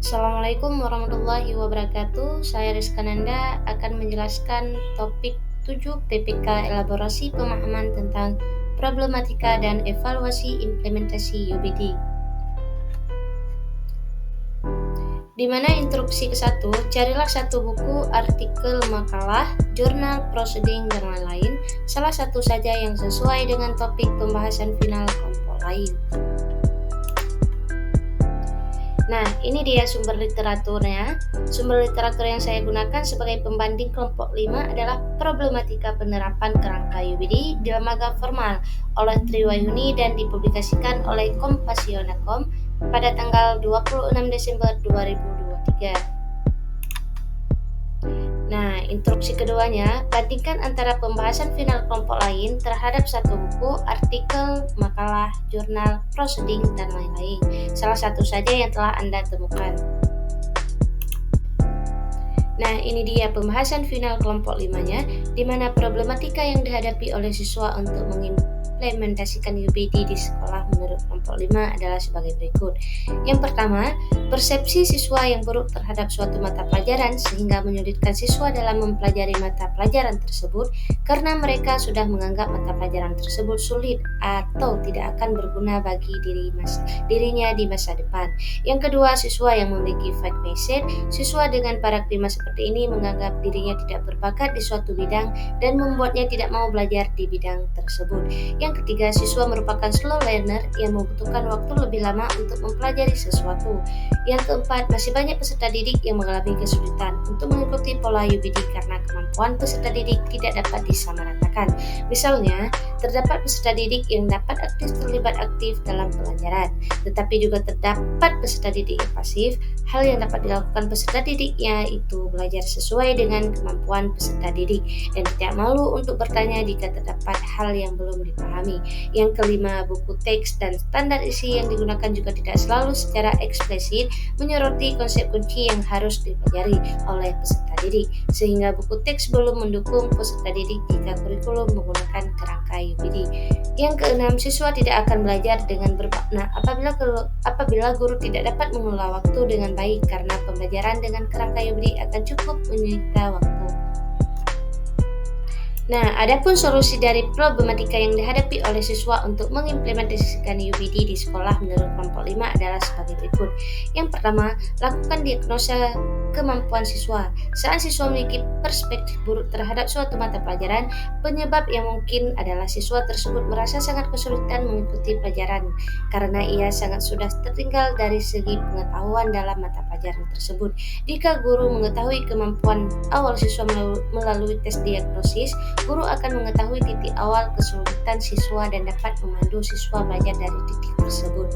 Assalamualaikum warahmatullahi wabarakatuh. Saya Rizka Nanda akan menjelaskan topik 7 PPK elaborasi pemahaman tentang problematika dan evaluasi implementasi UBD. Di mana instruksi ke-1, carilah satu buku, artikel, makalah, jurnal, proceeding, dan lain-lain, salah satu saja yang sesuai dengan topik pembahasan final kelompok lain. Nah, ini dia sumber literaturnya. Sumber literatur yang saya gunakan sebagai pembanding kelompok 5 adalah Problematika Penerapan Kerangka UBD di Lembaga Formal oleh Triwayuni dan dipublikasikan oleh Kompasiona.com pada tanggal 26 Desember 2023. Nah, instruksi keduanya, bandingkan antara pembahasan final kelompok lain terhadap satu buku, artikel, makalah, jurnal, proceeding, dan lain-lain. Salah satu saja yang telah Anda temukan. Nah, ini dia pembahasan final kelompok 5-nya, di mana problematika yang dihadapi oleh siswa untuk mengimplementasikan UBD di sekolah menurut kelompok 5 adalah sebagai berikut. Yang pertama, persepsi siswa yang buruk terhadap suatu mata pelajaran sehingga menyulitkan siswa dalam mempelajari mata pelajaran tersebut karena mereka sudah menganggap mata pelajaran tersebut sulit atau tidak akan berguna bagi dirinya di masa depan. Yang kedua, siswa yang memiliki fixed mindset. Siswa dengan paradigma seperti ini menganggap dirinya tidak berbakat di suatu bidang dan membuatnya tidak mau belajar di bidang tersebut. Yang ketiga, siswa merupakan slow learner yang membutuhkan waktu lebih lama untuk mempelajari sesuatu. Yang keempat, masih banyak peserta didik yang mengalami kesulitan untuk mengikuti pola UBD karena kemampuan peserta didik tidak dapat disamaratakan. Misalnya, terdapat peserta didik yang dapat terlibat aktif dalam pelajaran, tetapi juga terdapat peserta didik yang pasif. Hal yang dapat dilakukan peserta didik yaitu belajar sesuai dengan kemampuan peserta didik dan tidak malu untuk bertanya jika terdapat hal yang belum dipahami. Yang kelima, buku teks dan standar isi yang digunakan juga tidak selalu secara eksplisit menyoroti konsep kunci yang harus dipelajari oleh peserta didik, sehingga buku teks belum mendukung peserta didik jika kurikulum menggunakan kerangka UBD. Yang keenam, siswa tidak akan belajar dengan bermakna apabila guru tidak dapat mengelola waktu dengan baik karena pembelajaran dengan kerangka UBD akan cukup menyita waktu. Nah, adapun solusi dari problematika yang dihadapi oleh siswa untuk mengimplementasikan UBD di sekolah menurut kelompok 5 adalah sebagai berikut. Yang pertama, lakukan diagnosa kemampuan siswa. Saat siswa memiliki perspektif buruk terhadap suatu mata pelajaran, penyebab yang mungkin adalah siswa tersebut merasa sangat kesulitan mengikuti pelajaran karena ia sangat sudah tertinggal dari segi pengetahuan dalam mata pelajaran tersebut. Jika guru mengetahui kemampuan awal siswa melalui tes diagnosis, guru akan mengetahui titik awal kesulitan siswa dan dapat memandu siswa belajar dari titik tersebut.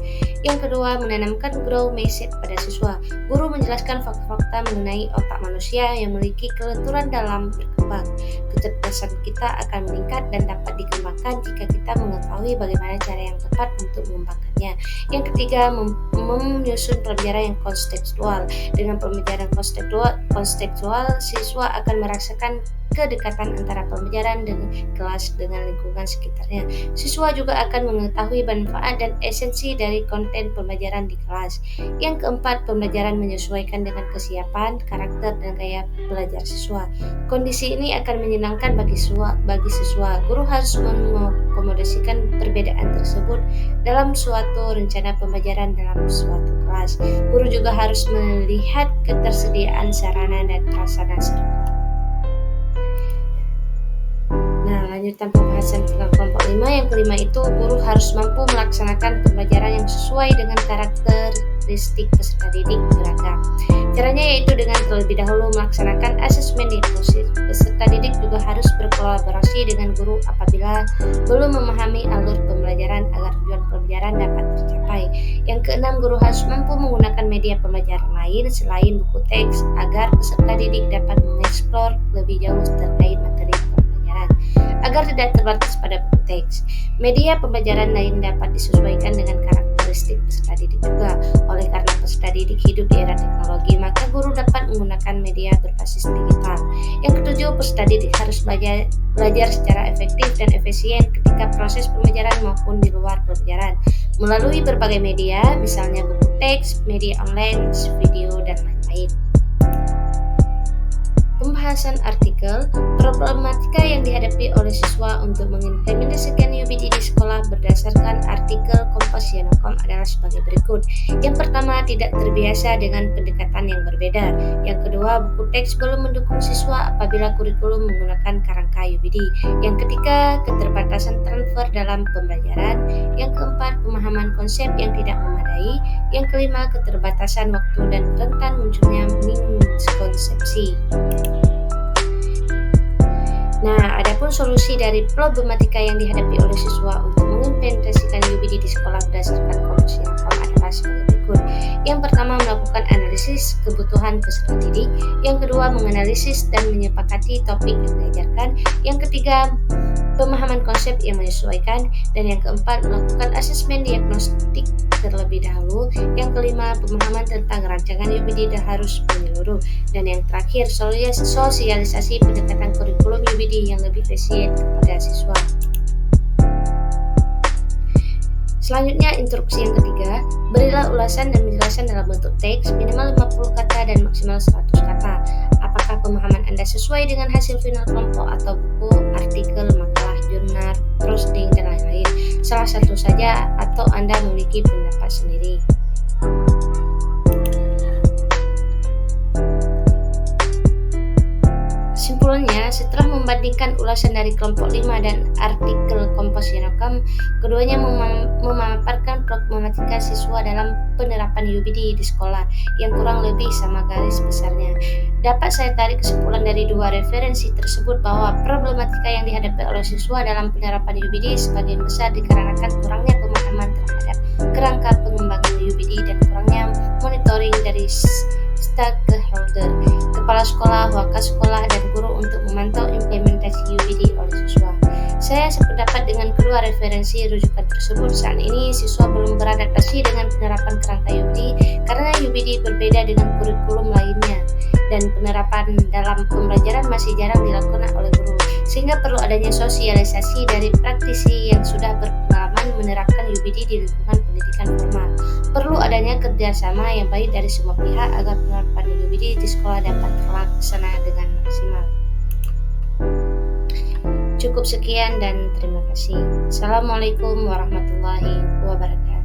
Yang kedua, menanamkan growth mindset pada siswa. Guru menjelaskan fakta-fakta mengenai otak manusia yang memiliki kelenturan dalam berkembang. Kecerdasan kita akan meningkat dan dapat dikembangkan jika kita mengetahui bagaimana cara yang tepat untuk mengembangkannya. Yang ketiga, menyusun pembelajaran yang kontekstual. Dengan pembelajaran kontekstual, siswa akan merasakan kedekatan antara pembelajaran dengan kelas dengan lingkungan sekitarnya. Siswa juga akan mengetahui manfaat dan esensi dari konten pembelajaran di kelas. Yang keempat, pembelajaran menyesuaikan dengan kesiapan, karakter, dan gaya belajar siswa. Kondisi ini akan menyenangkan bagi siswa. Guru harus mengakomodasikan perbedaan tersebut dalam suatu rencana pembelajaran dalam suatu kelas. Guru juga harus melihat ketersediaan sarana dan prasarana serta. Lanjutan pembahasan tentang kelompok 5. Yang kelima itu, guru harus mampu melaksanakan pembelajaran yang sesuai dengan karakteristik peserta didik beragam. Caranya yaitu dengan terlebih dahulu melaksanakan asesmen diagnosis. Peserta didik juga harus berkolaborasi dengan guru apabila belum memahami alur pembelajaran agar tujuan pembelajaran dapat tercapai. Yang keenam, guru harus mampu menggunakan media pembelajaran lain selain buku teks agar peserta didik dapat mengeksplor lebih jauh terkait materi agar tidak terbatas pada buku teks. Media pembelajaran lain dapat disesuaikan dengan karakteristik peserta didik juga. Oleh karena peserta didik hidup di era teknologi, maka guru dapat menggunakan media berbasis digital. Yang ketujuh, peserta didik harus belajar secara efektif dan efisien ketika ketika proses pembelajaran maupun di luar pembelajaran, melalui berbagai media, misalnya buku teks, media online, video, dan lain-lain. Pembahasan artikel, problematika yang dihadapi oleh siswa untuk mengimplementasikan UBD di sekolah berdasarkan artikel Kompas.com adalah sebagai berikut. Yang pertama, tidak terbiasa dengan pendekatan yang berbeda. Yang kedua, buku teks belum mendukung siswa apabila kurikulum menggunakan kerangka UBD. Yang ketiga, keterbatasan transfer dalam pembelajaran. Yang keempat, pemahaman konsep yang tidak memadai. Yang kelima, keterbatasan waktu dan rentan munculnya miskonsepsi. Nah, adapun solusi dari problematika yang dihadapi oleh siswa untuk mengimplementasikan UBD di sekolah berdasarkan Kompas.com adalah sebagai berikut. Yang pertama, melakukan analisis kebutuhan peserta didik. Yang kedua, menganalisis dan menyepakati topik yang diajarkan. Yang ketiga, pemahaman konsep yang menyesuaikan. Dan yang keempat, melakukan asesmen diagnostik terlebih dahulu. Yang kelima, pemahaman tentang rancangan UBD harus menyeluruh. Dan yang terakhir, sosialisasi pendekatan kurikulum UBD yang lebih efisien kepada siswa. Selanjutnya, instruksi yang ketiga, berilah ulasan dan penjelasan dalam bentuk teks minimal 50 kata dan maksimal 100 kata. Apakah pemahaman Anda sesuai dengan hasil final kelompok atau buku, artikel, makalah, jurnal, posting, dan lain-lain? Salah satu saja atau Anda memiliki pendapat sendiri. Kesimpulannya, setelah membandingkan ulasan dari kelompok 5 dan artikel Kompas.com, keduanya memaparkan problematika siswa dalam penerapan UBD di sekolah yang kurang lebih sama garis besarnya. Dapat saya tarik kesimpulan dari dua referensi tersebut bahwa problematika yang dihadapi oleh siswa dalam penerapan UBD sebagian besar dikarenakan kurangnya pemahaman terhadap kerangka pengembangan UBD dan kurangnya monitoring dari stakeholder, kepala sekolah, wakil sekolah, dan guru untuk memantau implementasi UBD oleh siswa. Saya sependapat dengan kedua referensi rujukan tersebut. Saat ini siswa belum beradaptasi dengan penerapan kerangka UBD karena UBD berbeda dengan kurikulum lainnya dan penerapan dalam pembelajaran masih jarang dilakukan oleh guru, sehingga perlu adanya sosialisasi dari praktisi yang sudah berpengalaman menerapkan UBD di lingkungan pendidikan formal. Perlu adanya kerjasama yang baik dari semua pihak agar penerapan UBD di sekolah dapat terlaksana dengan maksimal. Cukup sekian dan terima kasih. Assalamualaikum warahmatullahi wabarakatuh.